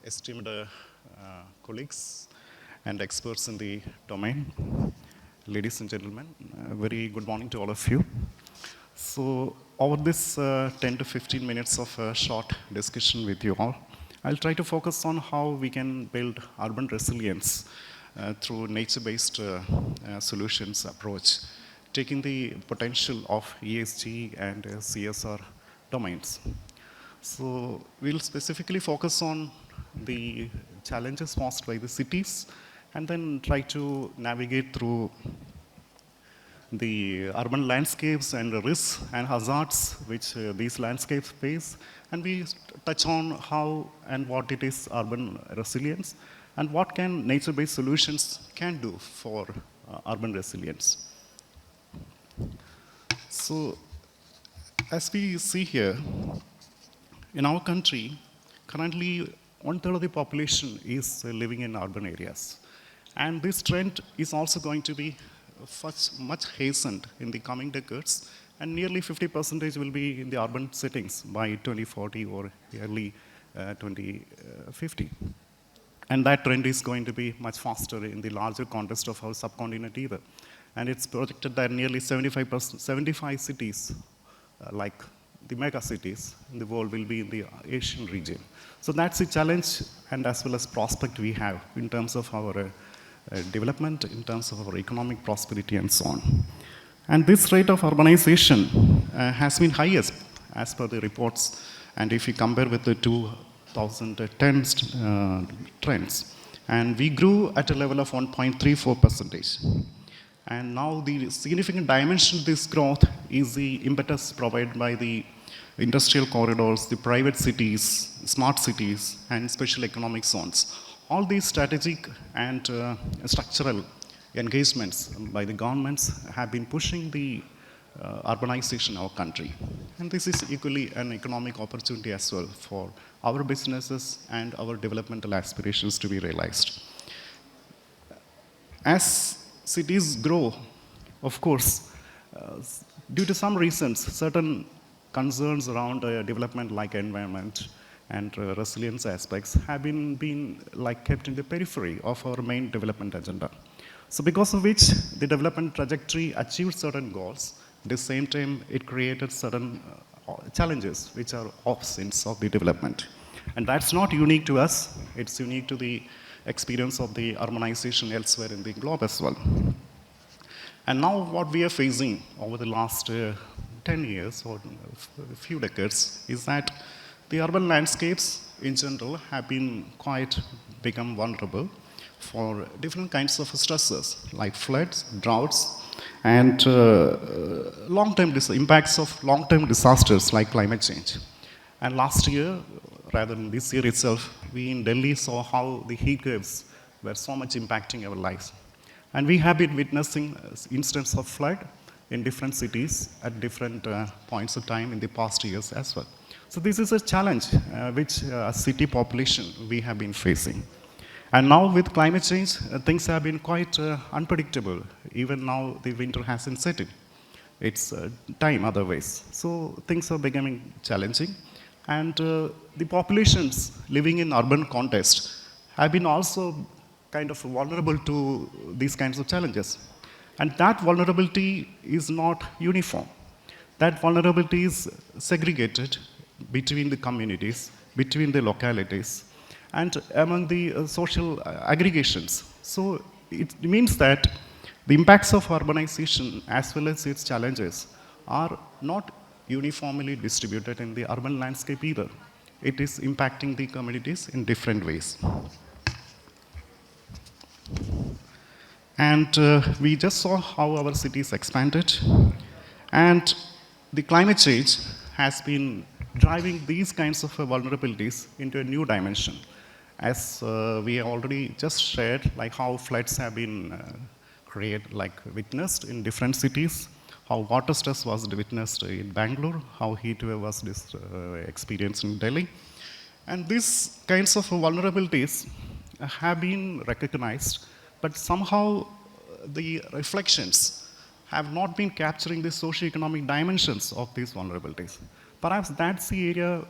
Esteemed colleagues and experts in the domain, ladies and gentlemen, very good morning to all of you. So over this 10 to 15 minutes of a short discussion with you all, I'll try to focus on how we can build urban resilience through nature-based solutions approach, taking the potential of ESG and CSR domains. So we'll specifically focus on the challenges posed by the cities and then try to navigate through the urban landscapes and the risks and hazards which these landscapes face. And we touch on how and what it is urban resilience and what can nature-based solutions can do for urban resilience. So as we see here, in our country, currently 1/3 of the population is living in urban areas. And this trend is also going to be much hastened in the coming decades, and nearly 50% will be in the urban settings by 2040 or early 2050. And that trend is going to be much faster in the larger context of our subcontinent either. And it's projected that nearly 75 cities, like the mega cities in the world, will be in the Asian region. So that's a challenge and as well as prospect we have in terms of our development, in terms of our economic prosperity and so on. And this rate of urbanization has been highest as per the reports, and if you compare with the 2010 trends, and we grew at a level of 1.34%. And now the significant dimension of this growth is the impetus provided by the industrial corridors, the private cities, smart cities, and special economic zones. All these strategic and structural engagements by the governments have been pushing the urbanization of our country. And this is equally an economic opportunity as well for our businesses and our developmental aspirations to be realized. As cities grow, of course, due to some reasons, certain concerns around development like environment and resilience aspects have been like kept in the periphery of our main development agenda. So because of which the development trajectory achieved certain goals, at the same time it created certain challenges which are opposites of the development. And that's not unique to us, it's unique to the experience of the urbanization elsewhere in the globe as well. And now what we are facing over the last 10 years or a few decades is that the urban landscapes in general have been become vulnerable for different kinds of stresses like floods, droughts, and long-term impacts of long-term disasters like climate change. And last year, rather than this year itself, we in Delhi saw how the heat waves were so much impacting our lives. And we have been witnessing instances of flood in different cities at different points of time in the past years as well. So this is a challenge which as city population we have been facing. And now with climate change, things have been quite unpredictable. Even now the winter hasn't set in. It's time otherwise. So things are becoming challenging. And the populations living in urban context have been also kind of vulnerable to these kinds of challenges. And that vulnerability is not uniform. That vulnerability is segregated between the communities, between the localities, and among the social aggregations. So it means that the impacts of urbanization as well as its challenges are not uniformly distributed in the urban landscape either. It is impacting the communities in different ways. And we just saw how our cities expanded. And the climate change has been driving these kinds of vulnerabilities into a new dimension. As we already just shared, like how floods have been witnessed in different cities, how water stress was witnessed in Bangalore, how heat wave was experienced in Delhi. And these kinds of vulnerabilities have been recognized, but somehow the reflections have not been capturing the socio-economic dimensions of these vulnerabilities. Perhaps that's the area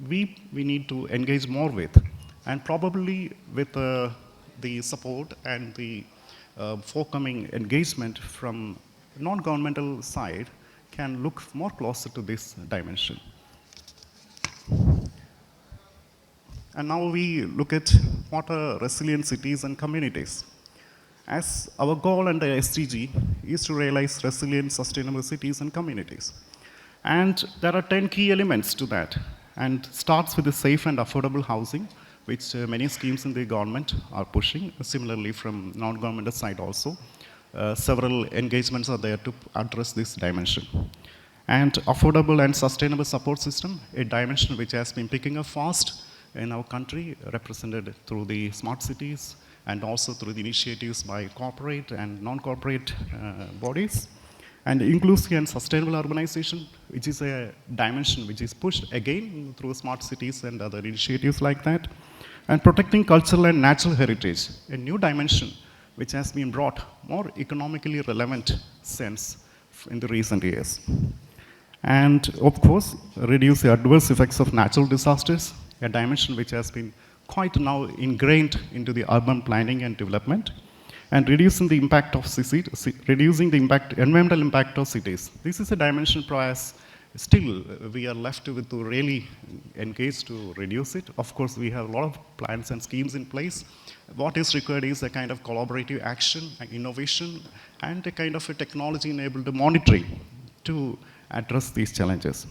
we need to engage more with, and probably with the support and the forthcoming engagement from non-governmental side can look more closer to this dimension. And now we look at what are resilient cities and communities. As our goal under SDG is to realize resilient, sustainable cities and communities. And there are 10 key elements to that, and starts with the safe and affordable housing, which many schemes in the government are pushing, similarly from non-governmental side also. Several engagements are there to address this dimension. And affordable and sustainable support system, a dimension which has been picking up fast in our country, represented through the smart cities and also through the initiatives by corporate and non-corporate bodies. And inclusive and sustainable urbanization, which is a dimension which is pushed again through smart cities and other initiatives like that. And protecting cultural and natural heritage, a new dimension which has been brought more economically relevant sense in the recent years. And of course, reduce the adverse effects of natural disasters, a dimension which has been quite now ingrained into the urban planning and development, and reducing the impact of cities, reducing the environmental impact of cities. This is a dimension perhaps still we are left with to really engage to reduce it. Of course, we have a lot of plans and schemes in place. What is required is a kind of collaborative action, innovation, and a kind of a technology-enabled monitoring to address these challenges.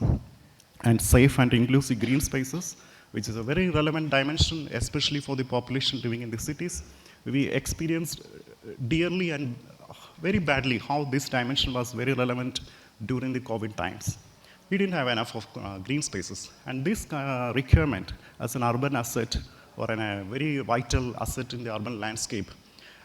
And safe and inclusive green spaces, which is a very relevant dimension, especially for the population living in the cities. We experienced dearly and very badly how this dimension was very relevant during the COVID times. We didn't have enough of green spaces. And this requirement as an urban asset or a very vital asset in the urban landscape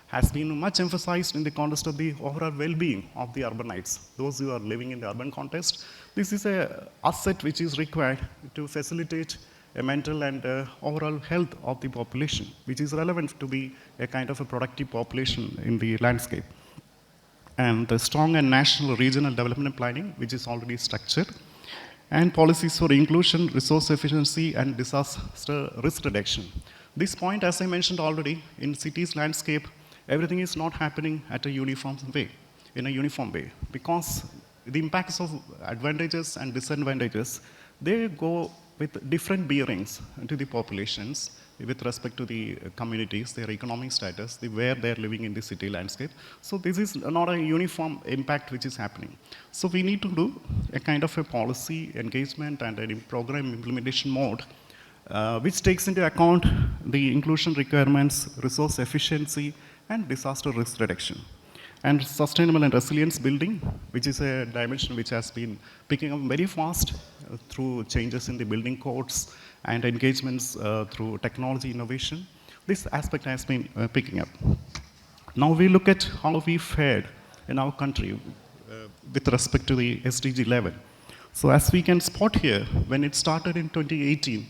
has been much emphasized in the context of the overall well-being of the urbanites, those who are living in the urban context. This is an asset which is required to facilitate a mental and overall health of the population, which is relevant to be a kind of a productive population in the landscape. And the strong and national regional development planning, which is already structured, and policies for inclusion, resource efficiency, and disaster risk reduction. This point, as I mentioned already, in cities landscape, everything is not happening at a uniform way, in a uniform way, because the impacts of advantages and disadvantages, they go with different bearings to the populations with respect to the communities, their economic status, where they're living in the city landscape. So this is not a uniform impact which is happening. So we need to do a kind of a policy engagement and a program implementation mode which takes into account the inclusion requirements, resource efficiency, and disaster risk reduction. And sustainable and resilience building, which is a dimension which has been picking up very fast through changes in the building codes and engagements through technology innovation. This aspect has been picking up. Now we look at how we fared in our country with respect to the SDG 11. So as we can spot here, when it started in 2018,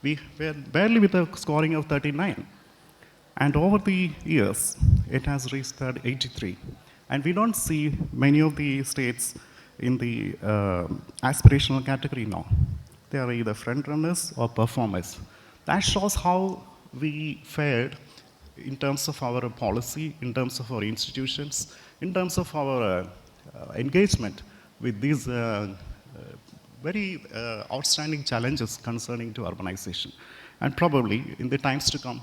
we were barely with a scoring of 39. And over the years, it has reached 83. And we don't see many of the states in the aspirational category now. They are either front runners or performers. That shows how we fared in terms of our policy, in terms of our institutions, in terms of our engagement with these very outstanding challenges concerning to urbanization. And probably in the times to come,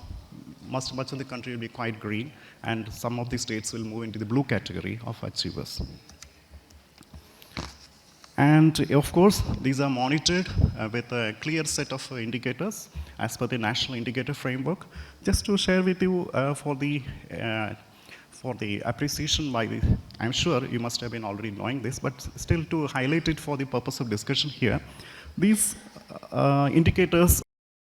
much of the country will be quite green, and some of the states will move into the blue category of achievers. And of course, these are monitored with a clear set of indicators as per the National Indicator Framework. Just to share with you for the appreciation by the, I'm sure you must have been already knowing this, but still to highlight it for the purpose of discussion here, these indicators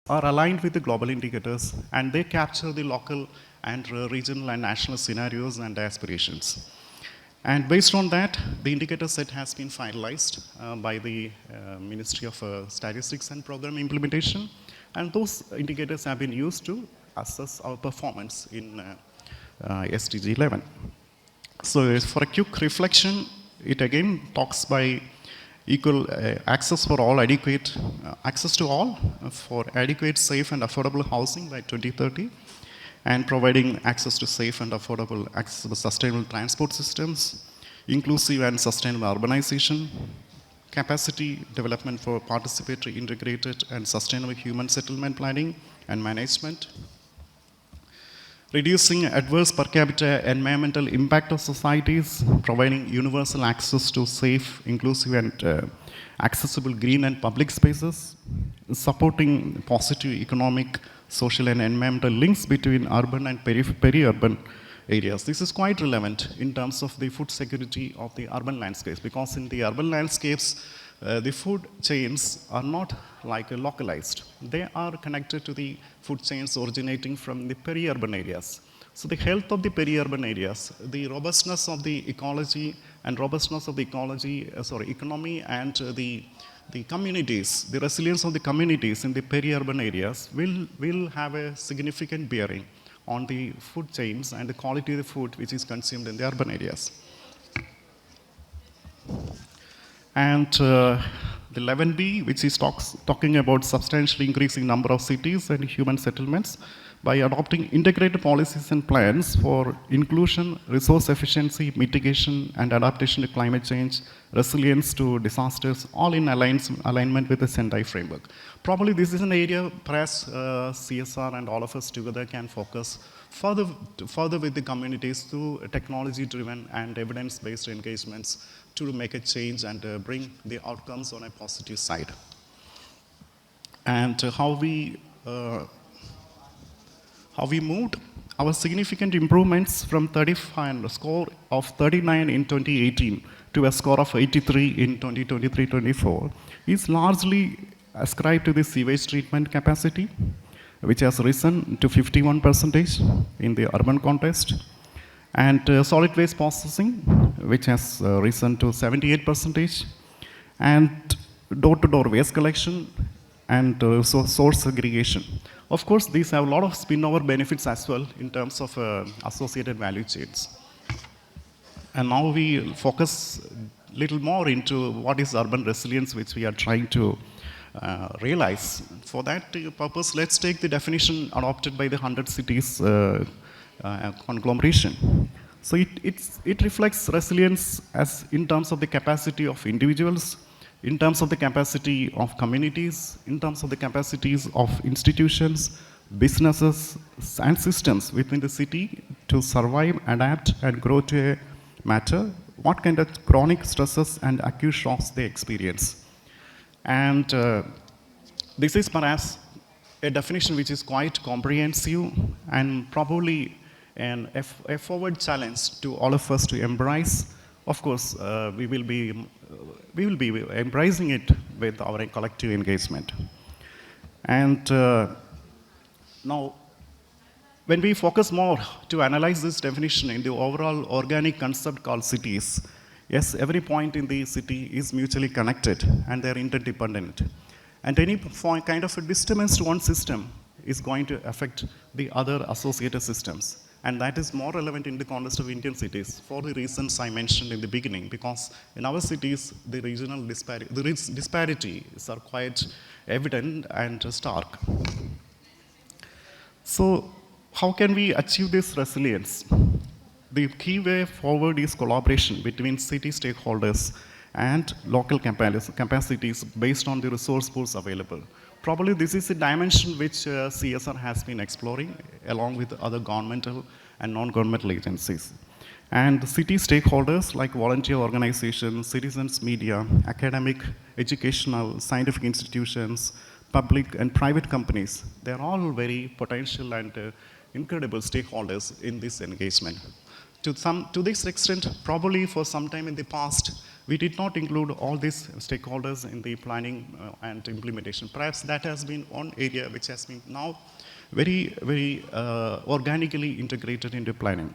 are aligned with the global indicators, and they capture the local and regional and national scenarios and aspirations. And based on that, the indicator set has been finalized by the Ministry of Statistics and Program Implementation. And those indicators have been used to assess our performance in SDG 11. So for a quick reflection, it again talks by equal access for all, adequate access to all for adequate, safe and affordable housing by 2030, and providing access to safe and affordable, accessible, sustainable transport systems, inclusive and sustainable urbanization, capacity development for participatory, integrated and sustainable human settlement planning and management, reducing adverse per capita environmental impact of societies, providing universal access to safe, inclusive and accessible green and public spaces, supporting positive economic, social and environmental links between urban and peri-urban areas. This is quite relevant in terms of the food security of the urban landscapes, because in the urban landscapes, the food chains are not like localized. They are connected to the food chains originating from the peri-urban areas. So the health of the peri-urban areas, the robustness of the ecology and robustness of the economy and the communities, the resilience of the communities in the peri-urban areas will have a significant bearing on the food chains and the quality of the food which is consumed in the urban areas. And the 11B, which is talking about substantially increasing number of cities and human settlements by adopting integrated policies and plans for inclusion, resource efficiency, mitigation, and adaptation to climate change, resilience to disasters, all in alignment with the Sendai framework. Probably this is an area perhaps CSR and all of us together can focus further with the communities through technology-driven and evidence-based engagements to make a change and bring the outcomes on a positive side. And how we moved, our significant improvements from 35 a score of 39 in 2018 to a score of 83 in 2023-24 is largely ascribed to the sewage treatment capacity, which has risen to 51% in the urban context, and solid waste processing, which has risen to 78%, and door-to-door waste collection, and source segregation. Of course, these have a lot of spin-over benefits as well in terms of associated value chains. And now we focus a little more into what is urban resilience, which we are trying to realize. For that purpose, let's take the definition adopted by the 100 cities conglomeration. So it reflects resilience as in terms of the capacity of individuals, in terms of the capacity of communities, in terms of the capacities of institutions, businesses, and systems within the city to survive, adapt, and grow to a matter what kind of chronic stresses and acute shocks they experience. And this is perhaps a definition which is quite comprehensive and probably a forward challenge to all of us to embrace. Of course, we will be embracing it with our collective engagement. And now, when we focus more to analyze this definition in the overall organic concept called cities, yes, every point in the city is mutually connected and they're interdependent. And any kind of a disturbance to one system is going to affect the other associated systems. And that is more relevant in the context of Indian cities for the reasons I mentioned in the beginning, because in our cities, the regional disparities are quite evident and stark. So how can we achieve this resilience? The key way forward is collaboration between city stakeholders and local capacities based on the resource pools available. Probably this is a dimension which CSR has been exploring along with other governmental and non-governmental agencies. And city stakeholders like volunteer organizations, citizens, media, academic, educational, scientific institutions, public and private companies, they're all very potential and incredible stakeholders in this engagement. To this extent, probably for some time in the past, we did not include all these stakeholders in the planning and implementation. Perhaps that has been one area which has been now very organically integrated into planning.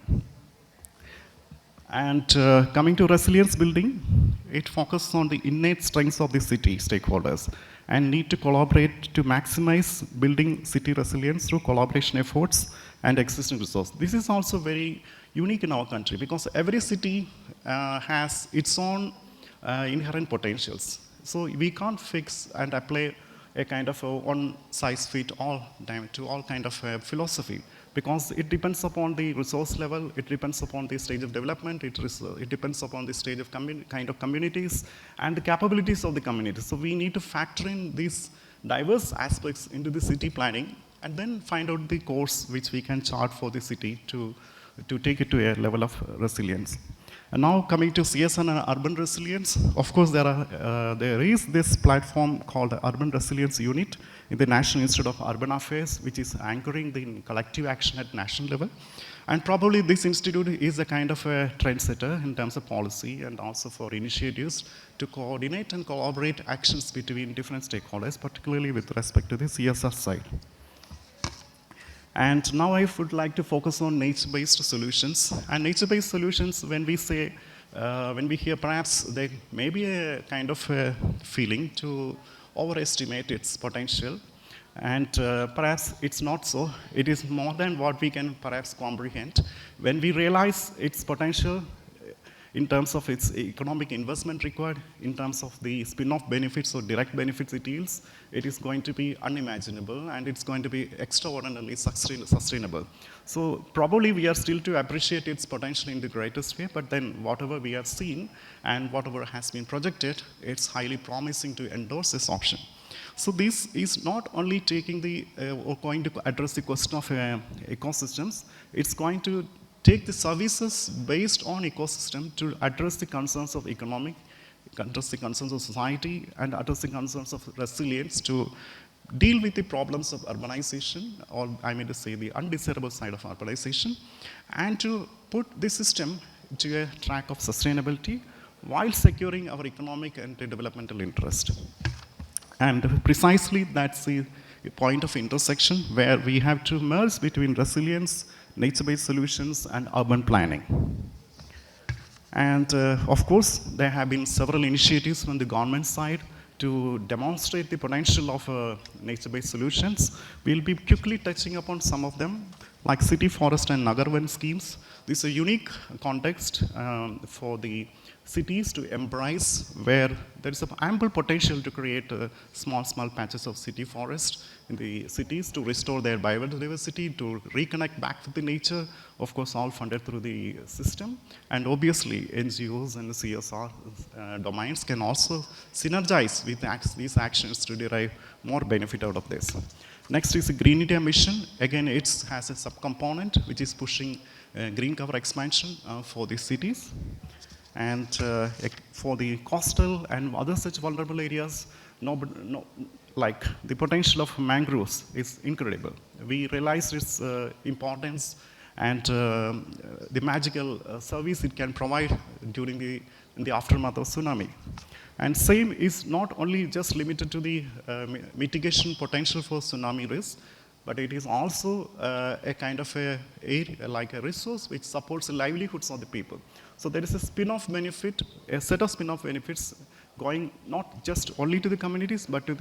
And coming to resilience building, it focuses on the innate strengths of the city stakeholders and need to collaborate to maximize building city resilience through collaboration efforts and existing resources. This is also very unique in our country because every city has its own inherent potentials. So we can't fix and apply a kind of a one-size-fits-all to all kind of philosophy, because it depends upon the resource level, it depends upon the stage of development, it depends upon the stage of kind of communities and the capabilities of the community. So we need to factor in these diverse aspects into the city planning and then find out the course which we can chart for the city to take it to a level of resilience. And now coming to CSN and urban resilience, of course there is this platform called Urban Resilience Unit in the National Institute of Urban Affairs, which is anchoring the collective action at national level. And probably this institute is a kind of a trendsetter in terms of policy and also for initiatives to coordinate and collaborate actions between different stakeholders, particularly with respect to the CSR side. And now I would like to focus on nature-based solutions. And nature-based solutions, when we say, when we hear, perhaps there may be a kind of a feeling to overestimate its potential. And perhaps it's not so. It is more than what we can perhaps comprehend. When we realize its potential, in terms of its economic investment required, in terms of the spin-off benefits or direct benefits it yields, it is going to be unimaginable and it's going to be extraordinarily sustainable. So probably we are still to appreciate its potential in the greatest way, but then whatever we have seen and whatever has been projected, it's highly promising to endorse this option. So this is not only taking the, or going to address the question of ecosystems, it's going to take the services based on ecosystem to address the concerns of economic, address the concerns of society, and address the concerns of resilience to deal with the problems of urbanization, or I mean to say the undesirable side of urbanization, and to put the system to a track of sustainability while securing our economic and developmental interest. And precisely that's the point of intersection where we have to merge between resilience, nature-based solutions, and urban planning. And of course, there have been several initiatives from the government side to demonstrate the potential of nature-based solutions. We'll be quickly touching upon some of them, like city, forest, and Nagarvan schemes. This is a unique context for the cities to embrace, where there is ample potential to create small patches of city forest in the cities to restore their biodiversity, to reconnect back with the nature, of course all funded through the system. And obviously NGOs and the CSR domains can also synergize with these actions to derive more benefit out of this. Next is the Green India Mission. Again, it has a subcomponent which is pushing green cover expansion for the cities. And for the coastal and other such vulnerable areas, like the potential of mangroves is incredible. We realize its importance and the magical service it can provide during in the aftermath of tsunami. And same is not only just limited to the mitigation potential for tsunami risk, but it is also a kind of like a resource which supports the livelihoods of the people. So there is a spin-off benefit, a set of spin-off benefits going not just only to the communities, but to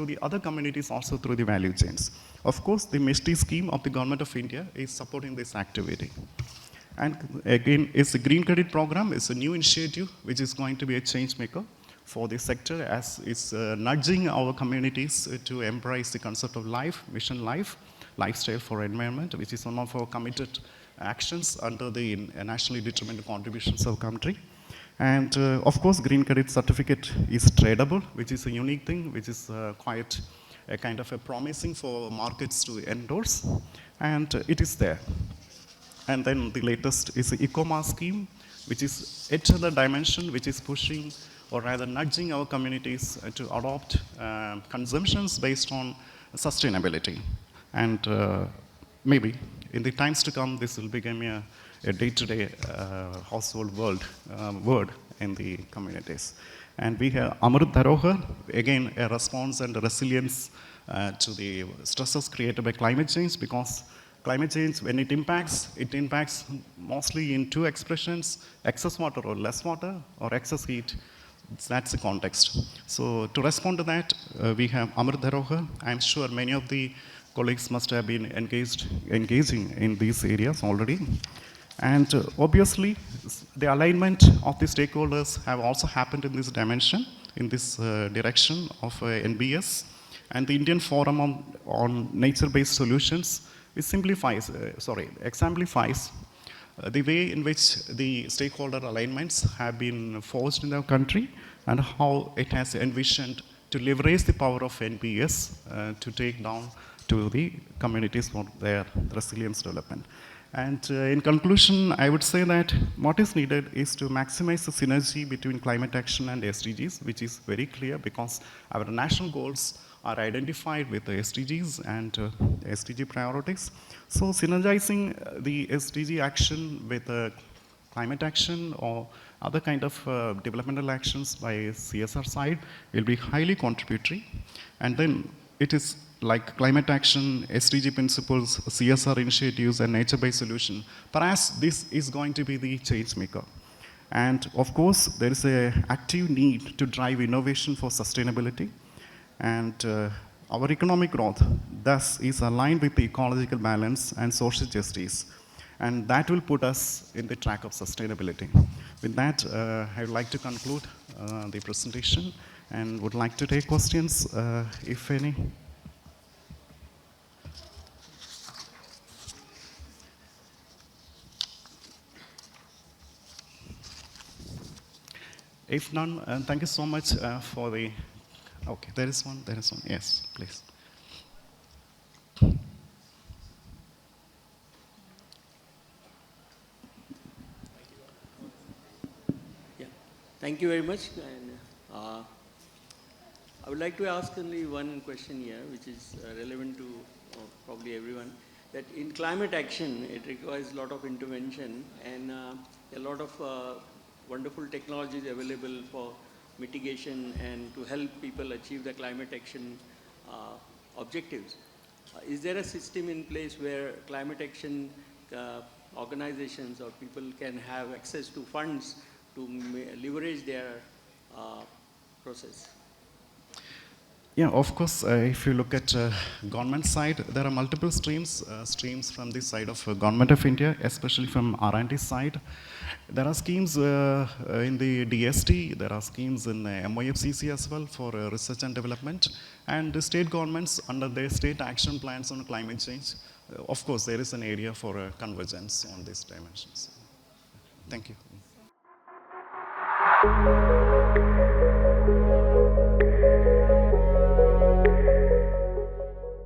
the other communities also through the value chains. Of course, the MESTI scheme of the Government of India is supporting this activity. And again, it's a Green Credit Program. It's a new initiative which is going to be a change maker for the sector, as it's nudging our communities to embrace the concept of life, mission life, lifestyle for environment, which is one of our committed actions under the nationally determined contributions of country. And of course, Green Credit Certificate is tradable, which is a unique thing, which is quite a kind of a promising for markets to endorse, and it is there. And then the latest is the ECOMA scheme, which is yet another dimension, which is pushing or rather nudging our communities to adopt consumptions based on sustainability. And maybe in the times to come, this will become a day-to-day household word in the communities. And we have Amrit Dharohar, again, a response and a resilience to the stresses created by climate change, because climate change, when it impacts mostly in two expressions, excess water or less water, or excess heat. That's the context. So to respond to that, we have Amar Dharoha. I'm sure many of the colleagues must have been engaging in these areas already. And obviously, the alignment of the stakeholders have also happened in this dimension, in this direction of NBS. And the Indian Forum on Nature-Based Solutions, it exemplifies the way in which the stakeholder alignments have been forged in our country and how it has envisioned to leverage the power of NPS to take down to the communities for their resilience development. And in conclusion, I would say that what is needed is to maximize the synergy between climate action and SDGs, which is very clear because our national goals are identified with the SDGs and SDG priorities. So synergizing the SDG action with climate action or other kind of developmental actions by CSR side will be highly contributory. And then it is like climate action, SDG principles, CSR initiatives, and nature-based solution. Perhaps this is going to be the change maker. And of course, there is an active need to drive innovation for sustainability. And our economic growth, thus, is aligned with the ecological balance and social justice. And that will put us in the track of sustainability. With that, I would like to conclude the presentation and would like to take questions, if any. If none, thank you so much for the, okay, there is one, yes, please. Yeah, thank you very much. And I would like to ask only one question here, which is relevant to probably everyone, that in climate action, it requires a lot of intervention and a lot of wonderful technologies available for mitigation and to help people achieve the climate action objectives. Is there a system in place where climate action organizations or people can have access to funds to leverage their process? Yeah, of course, if you look at government side, there are multiple streams from the side of government of India, especially from R&D side. There are schemes in the DST, there are schemes in the MOFCC as well for research and development, and the state governments under their state action plans on climate change. Of course, there is an area for convergence on these dimensions. Thank you.